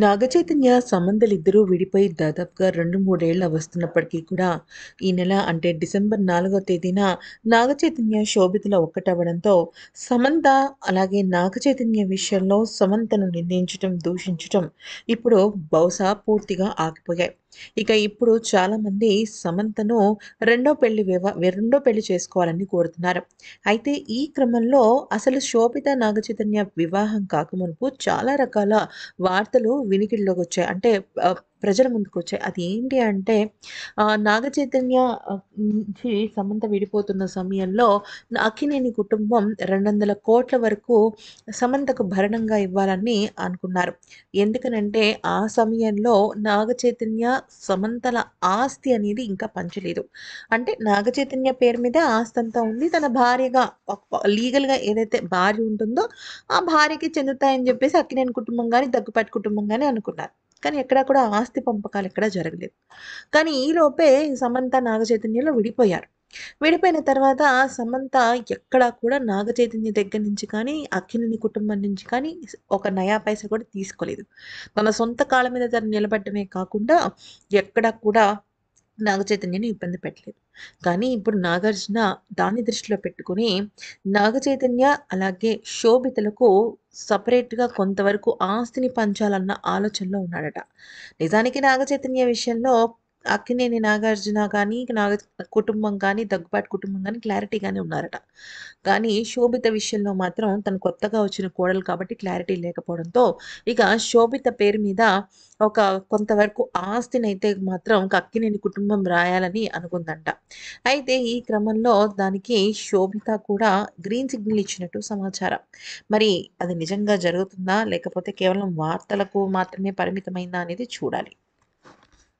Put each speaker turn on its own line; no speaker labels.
నాగచైతన్య, సమంతలిద్దరూ విడిపోయి దాదాపుగా 2, 3 ఏళ్ళు వస్తున్నప్పటికీ కూడా, ఈ నెల అంటే డిసెంబర్ 4వ తేదీన నాగచైతన్య, శోభితల ఒక్కటవ్వడంతో సమంత అలాగే నాగచైతన్య విషయంలో సమంతను నిందించటం, దూషించటం ఇప్పుడు బహుశా పూర్తిగా ఆగిపోయాయి. ఇక ఇప్పుడు చాలామంది సమంతను రెండో పెళ్లి చేసుకోవాలని కోరుతున్నారు. అయితే ఈ క్రమంలో అసలు శోభిత, నాగచైతన్య వివాహం కాకమునుపు చాలా రకాల వార్తలు వినికిడిలోకొచ్చాయి. అంటే ప్రజల ముందుకొచ్చాయి. అది ఏంటి అంటే నాగచైతన్య నుంచి సమంత విడిపోతున్న సమయంలో అక్కినేని కుటుంబం 200,00,00,000 వరకు సమంతకు భరణంగా ఇవ్వాలని అనుకున్నారు. ఎందుకనంటే ఆ సమయంలో నాగచైతన్య, సమంతల ఆస్తి అనేది ఇంకా పంచలేదు. అంటే నాగచైతన్య పేరు మీద ఆస్తంతా ఉంది. తన భార్యగా లీగల్‌గా ఏదైతే భార్య ఉంటుందో ఆ భార్యకి చెందుతాయని జెప్పేసి అక్కినేని కుటుంబం గాని, దగ్గుపాటి కుటుంబం గాని అనుకున్నారు. కానీ ఎక్కడా కూడా ఆస్తి పంపకాలు ఎక్కడా జరగలేదు. కానీ ఈలోపే సమంత, నాగచైతన్యలో విడిపోయారు. విడిపోయిన తర్వాత సమంత ఎక్కడా కూడా నాగచైతన్య దగ్గర నుంచి కానీ, అక్కినేని కుటుంబం నుంచి కానీ ఒక నయా పైసా కూడా తీసుకోలేదు. తన సొంత కాళ్ళ మీద తను నిలబడటమే కాకుండా ఎక్కడా కూడా నాగచైతన్యని ఇబ్బంది పెట్టలేదు. కానీ ఇప్పుడు నాగార్జున దాన్ని దృష్టిలో పెట్టుకొని నాగచైతన్య అలాగే శోభితలకు సెపరేట్‌గా కొంతవరకు ఆస్తిని పంచాలన్న ఆలోచనలో ఉన్నాడట. నిజానికి నాగచైతన్య విషయంలో అక్కినేని నాగార్జున కానీ, కుటుంబం కానీ, దగ్గుబాటి కుటుంబం గానీ క్లారిటీగానే ఉన్నారట. కానీ శోభిత విషయంలో మాత్రం తను కొత్తగా వచ్చిన కోడలు కాబట్టి క్లారిటీ లేకపోవడంతో ఇక శోభిత పేరు మీద ఒక కొంతవరకు ఆస్తినైతే మాత్రం అక్కినేని కుటుంబం రాయాలని అనుకుందంట. అయితే ఈ క్రమంలో దానికి శోభిత కూడా గ్రీన్ సిగ్నల్ ఇచ్చినట్టు సమాచారం. మరి అది నిజంగా జరుగుతుందా? లేకపోతే కేవలం వార్తలకు మాత్రమే పరిమితమైందా అనేది చూడాలి.